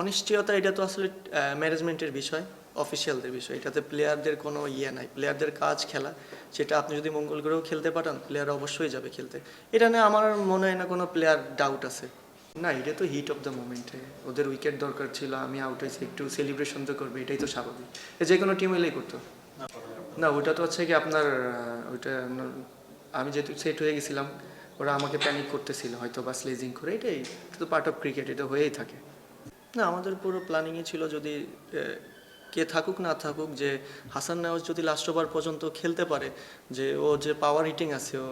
অনিশ্চয়তা এটা তো আসলে ম্যানেজমেন্টের বিষয়, অফিসিয়ালদের বিষয়। এটাতে প্লেয়ারদের কোনো নাই। প্লেয়ারদের কাজ খেলা, সেটা আপনি যদি মঙ্গল গ্রহেও খেলতে পাঠান, প্লেয়ার অবশ্যই যাবে খেলতে। এটা নিয়ে আমার মনে হয় না কোনো প্লেয়ার ডাউট আছে। না, এটা তো হিট অফ দ্য মোমেন্টে ওদের উইকেট দরকার ছিল, আমি আউট হয়েছি, একটু সেলিব্রেশন তো করবে, এটাই তো স্বাভাবিক। যে কোনো টিম এলেই করতো। না, ওটা তো হচ্ছে কি আপনার ওইটা আমি যেহেতু সেট হয়ে গেছিলাম, ওরা আমাকে প্যানিক করতেছিল হয়তো বা স্লেজিং করে, এটাই তো পার্ট অফ ক্রিকেট, এটা হয়েই থাকে। না, আমাদের পুরো প্ল্যানিংয়ে ছিল যদি কে থাকুক না থাকুক, যে হাসান নেওয়াজ যদি লাস্ট ওভার পর্যন্ত খেলতে পারে, যে ও যে পাওয়ার হিটিং আছে ও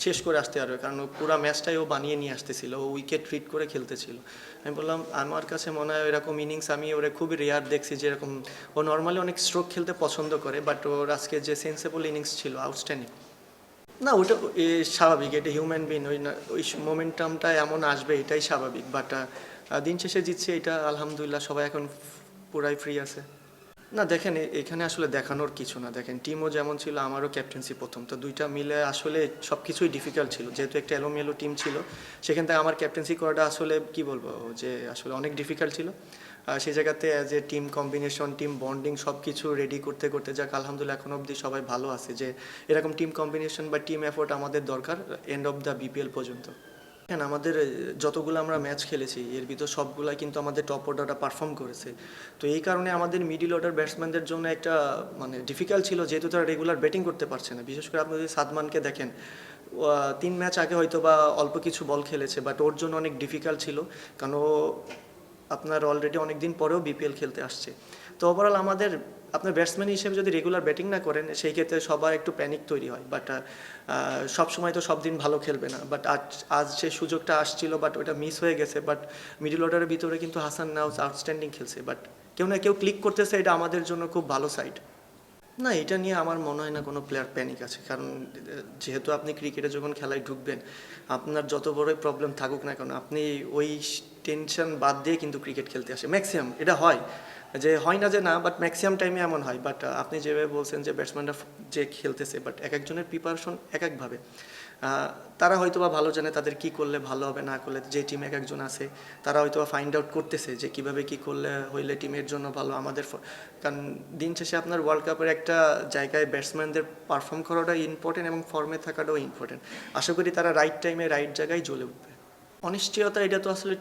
শেষ করে আসতে পারবে, কারণ ও পুরো ম্যাচটাই ও বানিয়ে নিয়ে আসতেছিল, ও উইকেট ট্রিট করে খেলতেছিল। আমি বললাম আমার কাছে মনে হয় এরকম ইনিংস আমি ওরা খুবই রেয়ার দেখছি, যেরকম ও নর্মালি অনেক স্ট্রোক খেলতে পছন্দ করে, বাট ওর আজকে যে সেন্সেবল ইনিংস ছিল আউটস্ট্যান্ডিং। না, ওটা স্বাভাবিক, এটা হিউম্যান বিন, ওই মোমেন্টামটা এমন আসবে, এটাই স্বাভাবিক। বাট দিন শেষে জিতছে, এটা আলহামদুলিল্লাহ, সবাই এখন পুরাই ফ্রি আছে। না দেখেন, এখানে আসলে দেখানোর কিছু না। দেখেন, টিমও যেমন ছিল, আমারও ক্যাপ্টেন্সি প্রথম, তো দুইটা মিলে আসলে সব কিছুই ডিফিকাল্ট ছিল, যেহেতু একটা এলোমেলো টিম ছিল। সেখান থেকে আমার ক্যাপ্টেন্সি করাটা আসলে কি বলবো, যে আসলে অনেক ডিফিকাল্ট ছিল। সেই জায়গাতে as a team combination, team bonding, সব কিছু রেডি করতে করতে যাক আলহামদুলিল্লাহ এখন অবধি সবাই ভালো আছে, যে এরকম টিম কম্বিনেশন বা টিম এফোর্ট আমাদের দরকার এন্ড অফ দ্য বিপিএল পর্যন্ত। হ্যাঁ, আমাদের যতগুলো আমরা ম্যাচ খেলেছি এর ভিতর সবগুলাই কিন্তু আমাদের টপ অর্ডারটা পারফর্ম করেছে। তো এই কারণে আমাদের মিডিল অর্ডার ব্যাটসম্যানদের জন্য একটা মানে ডিফিকাল্ট ছিল, যেহেতু তারা রেগুলার ব্যাটিং করতে পারছে না। বিশেষ করে আপনি যদি সাদমানকে দেখেন, 3 ম্যাচ আগে হয়তো বা অল্প কিছু বল খেলেছে, বাট ওর জন্য অনেক ডিফিকাল্ট ছিল, কারণ ও আপনার অলরেডি অনেক দিন পরেও বিপিএল খেলতে আসছে। তো ওভারঅল আমাদের আপনার ব্যাটসম্যান হিসেবে যদি রেগুলার ব্যাটিং না করেন, সেই ক্ষেত্রে সবার একটু প্যানিক তৈরি হয়। বাট সব সময় তো সব দিন ভালো খেলবে না, বাট আজ আজ যে সুযোগটা আসছিল, বাট ওটা মিস হয়ে গেছে। বাট মিডল অর্ডারের ভিতরে কিন্তু হাসান নাউজ আউটস্ট্যান্ডিং খেলছে, বাট কেউ না কেউ ক্লিক করতেছে, এটা আমাদের জন্য খুব ভালো সাইড। না, এটা নিয়ে আমার মনে হয় না কোনো প্লেয়ার প্যানিক আছে, কারণ যেহেতু আপনি ক্রিকেটে যখন খেলায় ঢুকবেন, আপনার যত বড়ই প্রবলেম থাকুক না কেন, আপনি ওই টেনশন বাদ দিয়ে কিন্তু ক্রিকেট খেলতে আসে ম্যাক্সিমাম। এটা হয়, যে হয় না যে না, বাট ম্যাক্সিমাম টাইমে এমন হয়। বাট আপনি যেভাবে বলছেন যে ব্যাটসম্যানরা যে খেলতেছে, বাট এক একজনের প্রিপারেশন এক একভাবে। তারা হয়তো বা ভালো জানে তাদের কি করলে ভালো হবে, না করলে যে টিম এক একজন আছে তারা হয়তো বা ফাইন্ড আউট করতেছে যে কীভাবে কী করলে হইলে টিমের জন্য ভালো, আমাদের কারণ দিন শেষে আপনার ওয়ার্ল্ড কাপের একটা জায়গায় ব্যাটসম্যানদের পারফর্ম করাটা ইম্পর্টেন্ট এবং ফর্মে থাকাটাও ইম্পর্টেন্ট। আশা করি তারা রাইট টাইমে রাইট জায়গায় জ্বলে উঠবে। অনিশ্চয়তা এটা তো আসলে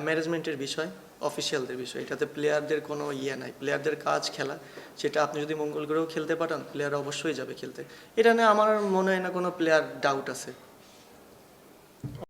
ম্যানেজমেন্টের বিষয়, অফিসিয়ালদের বিষয়। এটাতে প্লেয়ারদের কোনো নাই। প্লেয়ারদের কাজ খেলা, সেটা আপনি যদি মঙ্গল গ্রহেও খেলতে পাঠান, প্লেয়ার অবশ্যই যাবে খেলতে। এটা নিয়ে আমার মনে হয় না কোনো প্লেয়ার ডাউট আছে।